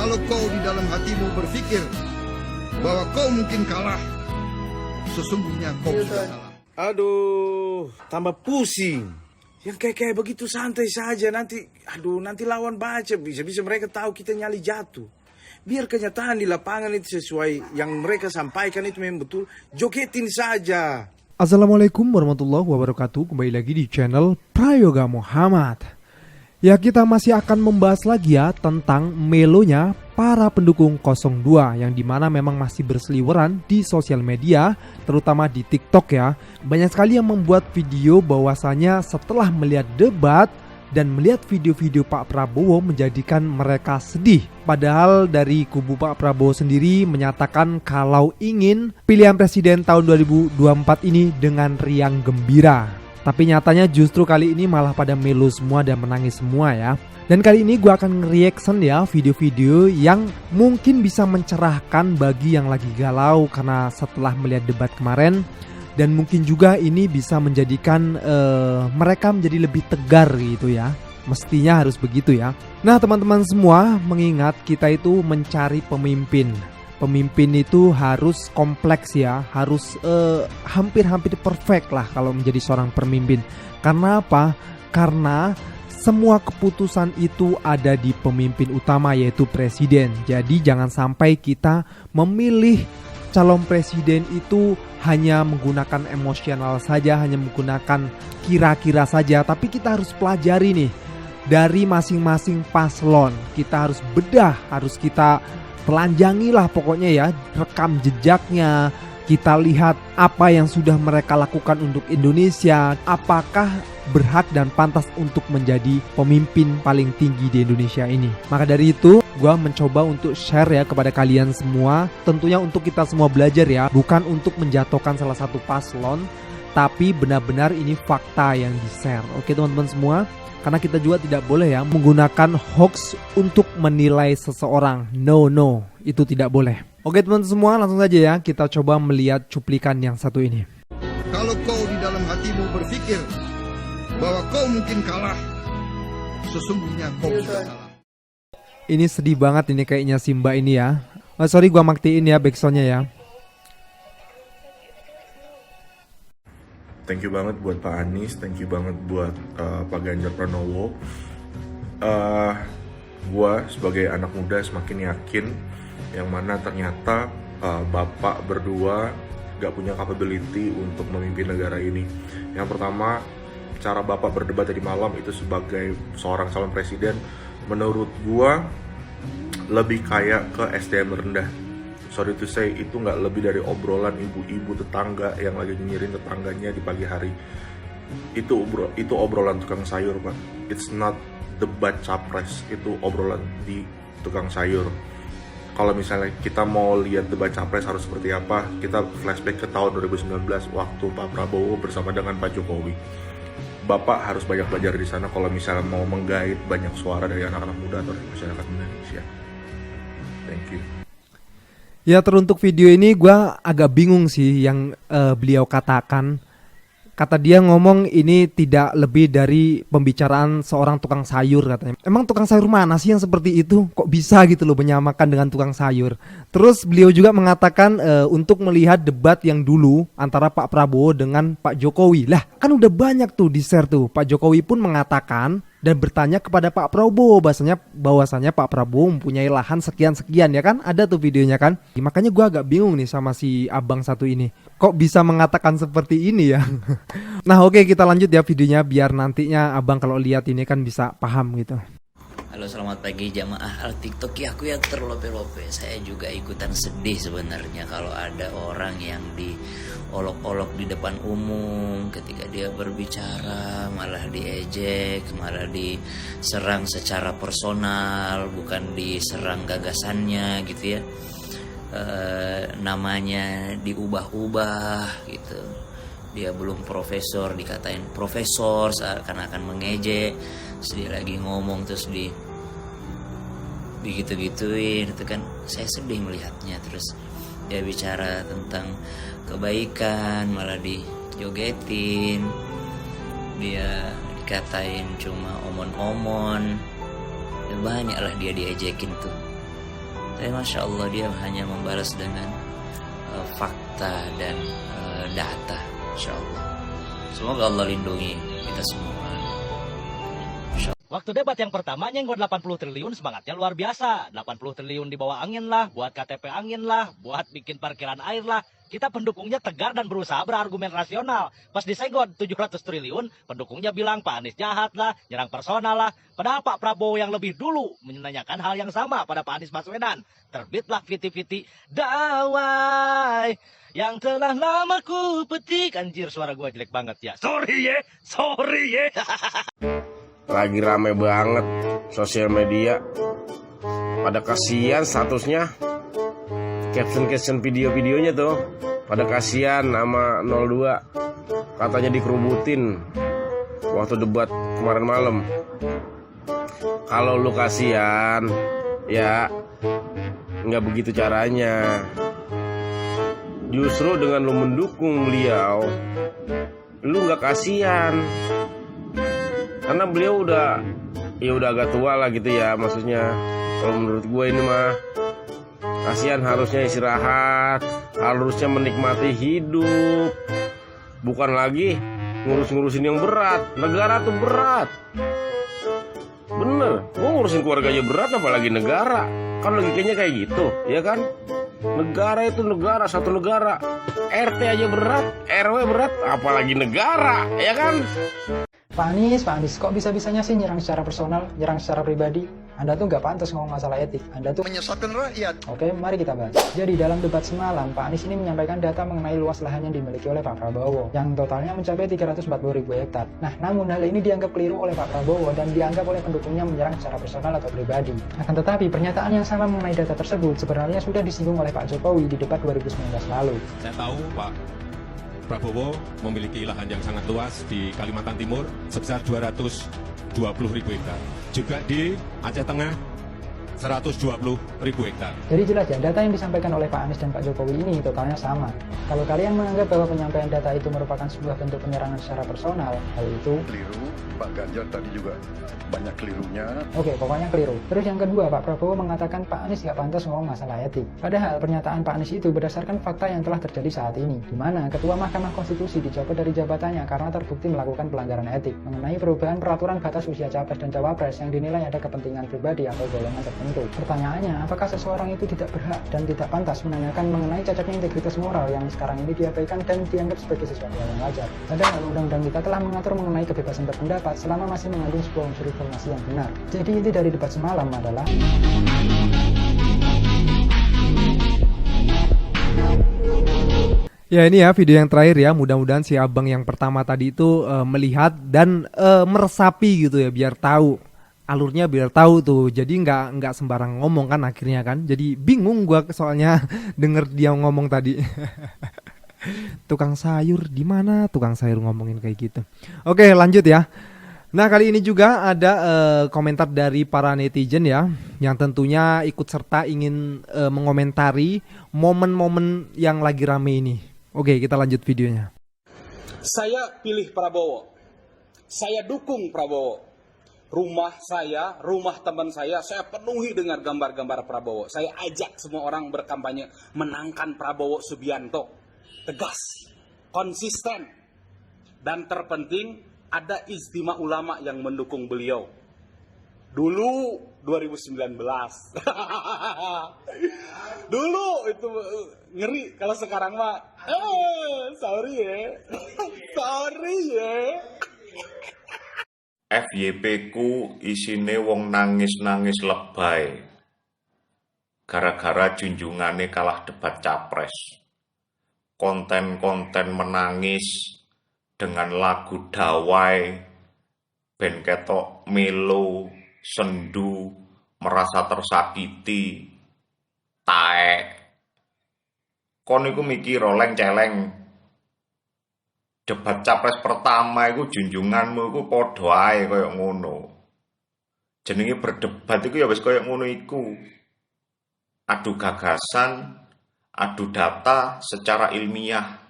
Kalau kau di dalam hatimu berpikir bahwa kau mungkin kalah, sesungguhnya kau sudah salah. Aduh, tambah pusing. Yang kayak begitu santai saja nanti lawan baca bisa mereka tahu kita nyali jatuh. Biar kenyataan di lapangan itu sesuai yang mereka sampaikan itu memang betul, jogetin saja. Assalamualaikum warahmatullahi wabarakatuh. Kembali lagi di channel Prayoga Muhammad. Ya, kita masih akan membahas lagi ya tentang melonya para pendukung 02 yang dimana memang masih berseliweran di sosial media, terutama di TikTok ya. Banyak sekali yang membuat video bahwasanya setelah melihat debat dan melihat video-video Pak Prabowo menjadikan mereka sedih. Padahal dari kubu Pak Prabowo sendiri menyatakan kalau ingin pilihan presiden tahun 2024 ini dengan riang gembira. Tapi nyatanya justru kali ini malah pada melo semua dan menangis semua ya. Dan kali ini gue akan nge-reaction ya video-video yang mungkin bisa mencerahkan bagi yang lagi galau karena setelah melihat debat kemarin. Dan mungkin juga ini bisa menjadikan mereka menjadi lebih tegar gitu ya. Mestinya harus begitu ya. Nah teman-teman semua, mengingat kita itu mencari pemimpin. Pemimpin itu harus kompleks ya, harus hampir-hampir perfect lah kalau menjadi seorang pemimpin. Karena apa? Karena semua keputusan itu ada di pemimpin utama yaitu presiden. Jadi jangan sampai kita memilih calon presiden itu hanya menggunakan emosional saja, hanya menggunakan kira-kira saja. Tapi kita harus pelajari nih dari masing-masing paslon. Kita harus bedah, harus kita telanjangilah pokoknya ya, rekam jejaknya, kita lihat apa yang sudah mereka lakukan untuk Indonesia, apakah berhak dan pantas untuk menjadi pemimpin paling tinggi di Indonesia ini. Maka dari itu gue mencoba untuk share ya kepada kalian semua, tentunya untuk kita semua belajar ya, bukan untuk menjatuhkan salah satu paslon, tapi benar-benar ini fakta yang di-share. Oke teman-teman semua, karena kita juga tidak boleh ya menggunakan hoax untuk menilai seseorang. No, itu tidak boleh. Oke teman-teman semua, langsung saja ya kita coba melihat cuplikan yang satu ini. Kalau kau di dalam hatimu berpikir bahwa kau mungkin kalah, sesungguhnya kau sudah salah. Ini sedih banget ini kayaknya Simba ini ya. Sorry gua matiin ya backsoundnya ya. Thank you banget buat Pak Anies, thank you banget buat Pak Ganjar Pranowo. Gua sebagai anak muda semakin yakin yang mana ternyata Bapak berdua gak punya capability untuk memimpin negara ini. Yang pertama, cara Bapak berdebat tadi malam itu sebagai seorang calon presiden, menurut gua lebih kayak ke SDM rendah. Sorry to say, itu nggak lebih dari obrolan ibu-ibu tetangga yang lagi nyinyirin tetangganya di pagi hari. Itu obrolan tukang sayur, Pak. It's not debat capres, itu obrolan di tukang sayur. Kalau misalnya kita mau lihat debat capres harus seperti apa, kita flashback ke tahun 2019 waktu Pak Prabowo bersama dengan Pak Jokowi. Bapak harus banyak belajar di sana kalau misalnya mau menggait banyak suara dari anak-anak muda atau dari masyarakat Indonesia. Thank you. Ya teruntuk video ini gue agak bingung sih yang beliau katakan. Kata dia ngomong ini tidak lebih dari pembicaraan seorang tukang sayur katanya. Emang tukang sayur mana sih yang seperti itu? Kok bisa gitu loh menyamakan dengan tukang sayur? Terus beliau juga mengatakan untuk melihat debat yang dulu antara Pak Prabowo dengan Pak Jokowi. Lah kan udah banyak tuh di share tuh. Pak Jokowi pun mengatakan dan bertanya kepada Pak Prabowo bahwasanya Pak Prabowo mempunyai lahan sekian-sekian ya kan, ada tuh videonya kan. Makanya gue agak bingung nih sama si abang satu ini, kok bisa mengatakan seperti ini ya. Nah oke, kita lanjut ya videonya biar nantinya abang kalau lihat ini kan bisa paham gitu. Halo, selamat pagi jamaah al TikTok ya, aku yang terlope-lope. Saya juga ikutan sedih sebenarnya kalau ada orang yang diolok-olok di depan umum ketika dia berbicara, malah diejek, malah diserang secara personal, bukan diserang gagasannya gitu ya. Namanya diubah-ubah gitu. Dia belum profesor dikatain profesor, seakan-akan mengejek. Terus dia lagi ngomong terus digitu-gituin, itu kan saya sedih melihatnya. Terus dia bicara tentang kebaikan malah dijogetin, dia dikatain cuma omon-omon, ya banyak lah dia diejekin tuh. Tapi Masya Allah dia hanya membalas dengan fakta dan data. Masya Allah. Semoga Allah lindungi kita semua. Waktu debat yang pertama nyenggol 80 triliun semangatnya luar biasa. 80 triliun di bawah angin lah, buat KTP angin lah, buat bikin parkiran air lah. Kita pendukungnya tegar dan berusaha berargumen rasional. Pas disenggol 700 triliun, pendukungnya bilang Pak Anies jahat lah, nyerang personal lah. Padahal Pak Prabowo yang lebih dulu menanyakan hal yang sama pada Pak Anies Baswedan. Terbitlah fiti-fiti dawai yang telah lama ku petik. Anjir, suara gua jelek banget ya. Sorry ya. Lagi rame banget sosial media. Pada kasihan statusnya, caption video-videonya tuh. Pada kasihan sama 02. Katanya dikerubutin waktu debat kemarin malam. Kalau lu kasihan, ya nggak begitu caranya. Justru dengan lu mendukung beliau, lu nggak kasihan. Karena beliau udah agak tua lah gitu ya, maksudnya. Kalau menurut gue ini mah kasihan, harusnya istirahat, harusnya menikmati hidup, bukan lagi ngurus-ngurusin yang berat. Negara tuh berat, bener. Gue ngurusin keluarganya berat, apalagi negara. Kan logikanya kayak gitu, ya kan? Negara itu negara, satu negara. RT aja berat, RW berat, apalagi negara, ya kan? Pak Anies, kok bisa-bisanya sih nyerang secara personal, nyerang secara pribadi? Anda tuh nggak pantas ngomong masalah etik. Anda tuh Menyesatkan rakyat. Oke, mari kita bahas. Jadi dalam debat semalam, Pak Anies ini menyampaikan data mengenai luas lahan yang dimiliki oleh Pak Prabowo, yang totalnya mencapai 340.000 hektar. Nah, namun hal ini dianggap keliru oleh Pak Prabowo dan dianggap oleh pendukungnya menyerang secara personal atau pribadi. Akan tetapi, pernyataan yang sama mengenai data tersebut sebenarnya sudah disinggung oleh Pak Jokowi di debat 2019 lalu. Saya tahu Pak Prabowo memiliki lahan yang sangat luas di Kalimantan Timur sebesar 220.000 hektar. Juga di Aceh Tengah 120.000 hektar. Jadi jelas ya, data yang disampaikan oleh Pak Anies dan Pak Jokowi ini totalnya sama. Kalau kalian menganggap bahwa penyampaian data itu merupakan sebuah bentuk penyerangan secara personal, hal itu keliru. Pak Ganjar tadi juga banyak kelirunya. Oke, pokoknya keliru. Terus yang kedua, Pak Prabowo mengatakan Pak Anies nggak pantas ngomong masalah etik. Padahal pernyataan Pak Anies itu berdasarkan fakta yang telah terjadi saat ini, di mana Ketua Mahkamah Konstitusi dicopot dari jabatannya karena terbukti melakukan pelanggaran etik mengenai perubahan peraturan batas usia capres dan cawapres yang dinilai ada kepentingan pribadi atau golongan tertentu. Pertanyaannya, apakah seseorang itu tidak berhak dan tidak pantas menanyakan mengenai cacatnya integritas moral yang sekarang ini diabaikan dan dianggap sebagai sesuatu yang wajar? Padahal undang-undang kita telah mengatur mengenai kebebasan berpendapat selama masih mengandung sebuah unsur informasi yang benar. Jadi inti dari debat semalam adalah Ya, ini ya video yang terakhir ya. Mudah-mudahan si abang yang pertama tadi itu melihat dan meresapi gitu ya, biar tahu alurnya, biar tahu tuh. Jadi nggak sembarang ngomong kan akhirnya kan. Jadi bingung gua soalnya denger dia ngomong tadi. Tukang sayur di mana tukang sayur ngomongin kayak gitu. Oke, lanjut ya. Nah, kali ini juga ada komentar dari para netizen ya, yang tentunya ikut serta ingin mengomentari momen-momen yang lagi rame ini. Oke, kita lanjut videonya. Saya pilih Prabowo. Saya dukung Prabowo. Rumah saya, rumah teman saya penuhi dengan gambar-gambar Prabowo. Saya ajak semua orang berkampanye menangkan Prabowo Subianto. Tegas, konsisten, dan terpenting ada ijtima ulama yang mendukung beliau. Dulu 2019. Dulu itu ngeri, kalau sekarang mah sorry ya. Sorry ya. FYP ku isine wong nangis-nangis lebay gara-gara junjungane kalah debat capres. Konten-konten menangis dengan lagu dawai, ben ketok melo, sendu, merasa tersakiti, taek. Kon iku mikir leng-celeng. Debat capres pertama iku junjunganmu iku padha ae kaya ngono. Jenenge berdebat iku ya wis kaya ngono iku. Adu gagasan, adu data secara ilmiah.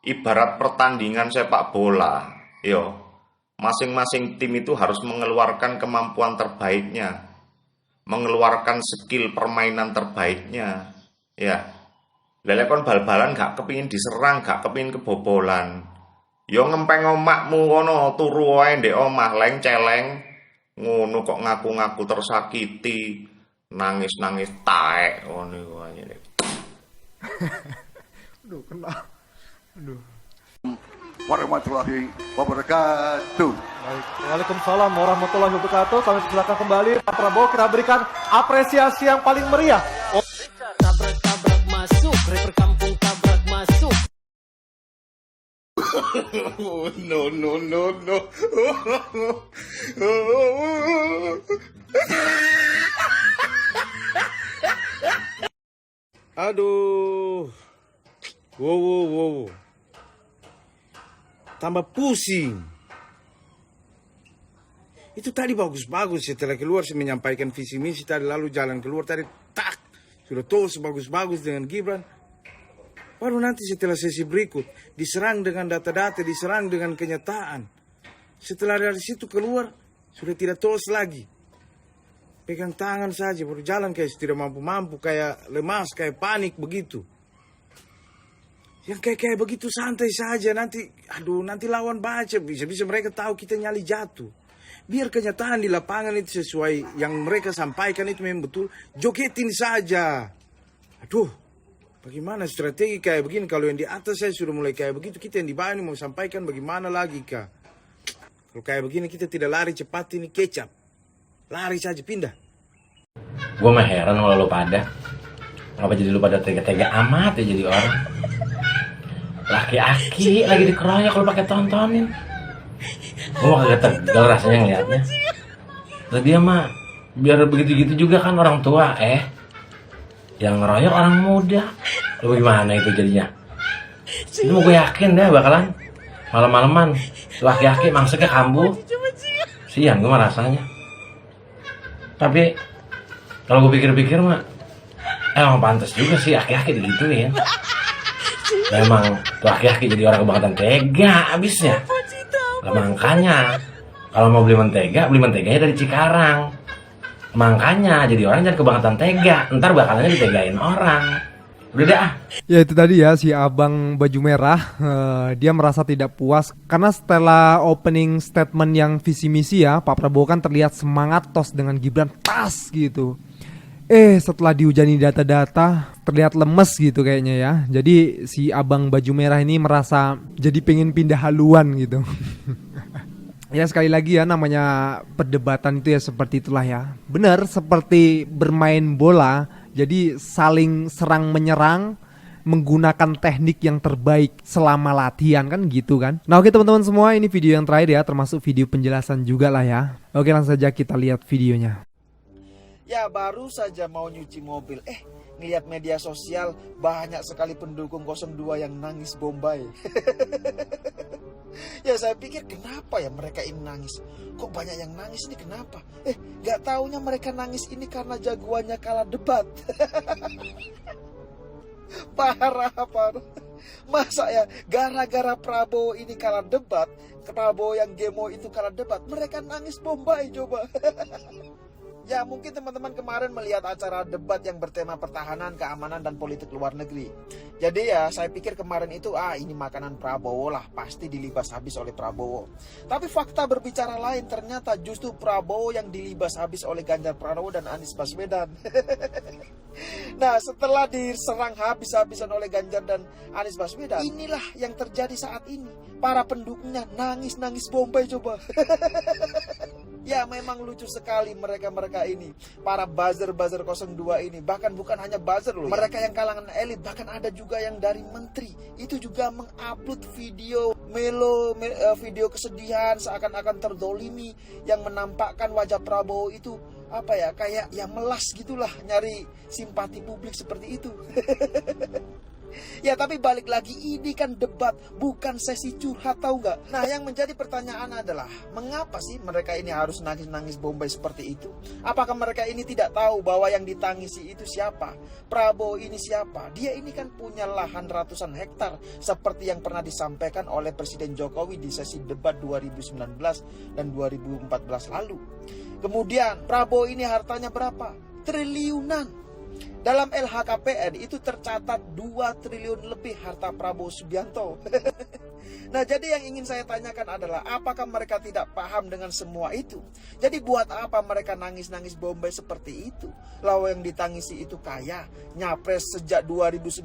Ibarat pertandingan sepak bola, masing-masing tim itu harus mengeluarkan kemampuan terbaiknya. mengeluarkan skill permainan terbaiknya. Ya, lele kon bal-balan gak kepingin diserang, gak kepingin kebobolan. Yo ngempeng omakmu ngono, turu wae ndek omah leng-celeng. Ngono kok ngaku-ngaku tersakiti, nangis-nangis taek ngono iku aja. Aduh, kena. Aduh. Warahmatullahi wabarakatuh. Baik. Waalaikumsalam warahmatullahi wabarakatuh. Kami silakan kembali Pak Prabowo, kita berikan apresiasi yang paling meriah. Tabrak-tabrak masuk, rapper kampung tabrak masuk. No. Aduh. Wow. Tambah pusing. Itu tadi bagus-bagus setelah keluar saya menyampaikan visi misi tadi, lalu jalan keluar tadi tak sudah tools bagus-bagus dengan Gibran. Baru nanti setelah sesi berikut diserang dengan data-data, diserang dengan kenyataan. Setelah dari situ keluar sudah tidak tools lagi. Pegang tangan saja, baru jalan kayak tidak mampu-mampu, kayak lemas, kayak panik begitu. Yang kayak begitu santai saja, nanti lawan baca, bisa-bisa mereka tahu kita nyali jatuh. Biar kenyataan di lapangan itu sesuai yang mereka sampaikan itu memang betul, jogetin saja. Aduh, bagaimana strategi kayak begini, kalau yang di atas saya sudah mulai kayak begitu, kita yang di bawah ini mau sampaikan bagaimana lagi kah? Kalau kayak begini kita tidak lari cepat, ini kecap. Lari saja, pindah. Gue mah heran sama lo pada. Kenapa jadi lo pada tega-tega amat ya jadi orang? Laki-laki lagi dikeroyok lo pakai tontonin. Gue mah kagak tegal rasanya ngeliatnya. Terus dia mah biar begitu-gitu juga kan orang tua yang ngeroyok orang muda. Lo gimana itu jadinya? Itu gue yakin deh bakalan malam-malaman laki-laki mangsanya kambuh. Sian gue mah rasanya. Tapi kalau gue pikir-pikir mah emang pantas juga sih laki-laki digituin. Memang laki-laki jadi orang kebangetan tega abisnya. Lah makanya kalau mau beli menteganya dari Cikarang. Makanya jadi orang jangan kebangetan tega, ntar bakalannya ditegain orang. Udah dah. Ya itu tadi ya si abang baju merah, dia merasa tidak puas karena setelah opening statement yang visi misi ya, Pak Prabowo kan terlihat semangat tos dengan Gibran pas gitu. Setelah dihujani data-data terlihat lemes gitu kayaknya ya. Jadi si abang baju merah ini merasa jadi pengen pindah haluan gitu. Ya sekali lagi ya, namanya perdebatan itu ya seperti itulah ya. Benar seperti bermain bola, jadi saling serang menyerang menggunakan teknik yang terbaik selama latihan kan gitu kan. Nah oke teman-teman semua, ini video yang terakhir ya, termasuk video penjelasan juga lah ya. Oke langsung saja kita lihat videonya. Ya baru saja mau nyuci mobil, ngeliat media sosial banyak sekali pendukung 02 yang nangis Bombay. Ya saya pikir kenapa ya mereka ini nangis? Kok banyak yang nangis ini kenapa? Gak taunya mereka nangis ini karena jagoannya kalah debat. Parah. Masa ya gara-gara Prabowo ini kalah debat, Prabowo yang gemo itu kalah debat, mereka nangis Bombay coba. Ya mungkin teman-teman kemarin melihat acara debat yang bertema pertahanan, keamanan, dan politik luar negeri. Jadi ya saya pikir kemarin itu ini makanan Prabowo lah, pasti dilibas habis oleh Prabowo. Tapi fakta berbicara lain, ternyata justru Prabowo yang dilibas habis oleh Ganjar Pranowo dan Anies Baswedan. Nah setelah diserang habis-habisan oleh Ganjar dan Anies Baswedan, inilah yang terjadi saat ini. Para pendukungnya nangis-nangis Bombay coba. Ya memang lucu sekali mereka ini, para buzzer-buzzer 02 ini. Bahkan bukan hanya buzzer loh, mereka yang kalangan elit, bahkan ada juga yang dari menteri itu juga mengupload video video kesedihan seakan-akan terdolimi, yang menampakkan wajah Prabowo itu kayak ya melas gitulah, nyari simpati publik seperti itu. Ya tapi balik lagi, ini kan debat, bukan sesi curhat, tahu nggak? Nah yang menjadi pertanyaan adalah, mengapa sih mereka ini harus nangis-nangis Bombay seperti itu? Apakah mereka ini tidak tahu bahwa yang ditangisi itu siapa? Prabowo ini siapa? Dia ini kan punya lahan ratusan hektar, seperti yang pernah disampaikan oleh Presiden Jokowi di sesi debat 2019 dan 2014 lalu. Kemudian Prabowo ini hartanya berapa? Triliunan. Dalam LHKPN itu tercatat 2 triliun lebih harta Prabowo Subianto. Nah jadi yang ingin saya tanyakan adalah, apakah mereka tidak paham dengan semua itu? Jadi buat apa mereka nangis-nangis Bombay seperti itu? Lalu yang ditangisi itu kaya, nyapres sejak 2009,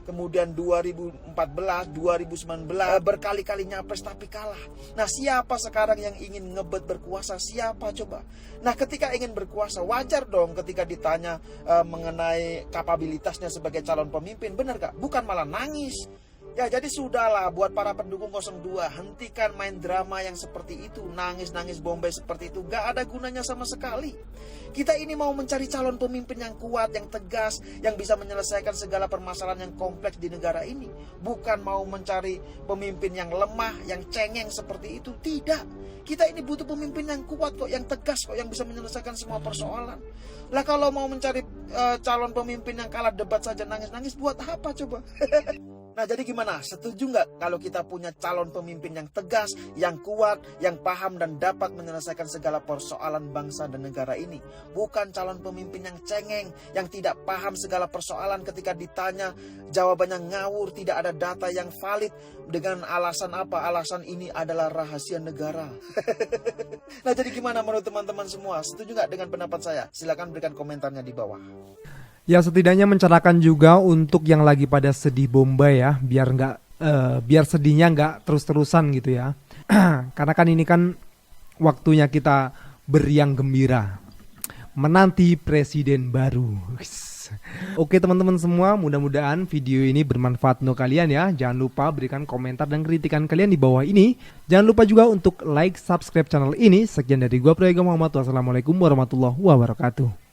kemudian 2014, 2019, berkali-kali nyapres tapi kalah. Nah siapa sekarang yang ingin ngebet berkuasa? Siapa coba? Nah ketika ingin berkuasa, wajar dong ketika ditanya mengenai kapabilitasnya sebagai calon pemimpin, benar gak? Bukan malah nangis. Ya jadi sudahlah buat para pendukung 02, hentikan main drama yang seperti itu, nangis-nangis Bombay seperti itu, gak ada gunanya sama sekali. Kita ini mau mencari calon pemimpin yang kuat, yang tegas, yang bisa menyelesaikan segala permasalahan yang kompleks di negara ini. Bukan mau mencari pemimpin yang lemah, yang cengeng seperti itu, tidak. Kita ini butuh pemimpin yang kuat kok, yang tegas kok, yang bisa menyelesaikan semua persoalan. Lah kalau mau mencari calon pemimpin yang kalah debat saja nangis-nangis, buat apa coba? Nah jadi gimana? Setuju nggak kalau kita punya calon pemimpin yang tegas, yang kuat, yang paham dan dapat menyelesaikan segala persoalan bangsa dan negara ini? Bukan calon pemimpin yang cengeng, yang tidak paham segala persoalan, ketika ditanya jawabannya ngawur, tidak ada data yang valid, dengan alasan apa? Alasan ini adalah rahasia negara. Nah jadi gimana menurut teman-teman semua? Setuju nggak dengan pendapat saya? Silakan berikan komentarnya di bawah. Ya setidaknya mencerahkan juga untuk yang lagi pada sedih Bombay ya, biar sedihnya nggak terus-terusan gitu ya. Karena kan ini kan waktunya kita beriang gembira, menanti presiden baru. Oke teman-teman semua, mudah-mudahan video ini bermanfaat untuk kalian ya. Jangan lupa berikan komentar dan kritikan kalian di bawah ini. Jangan lupa juga untuk like, subscribe channel ini. Sekian dari gua Prayoga Muhammad. Wassalamualaikum warahmatullahi wabarakatuh.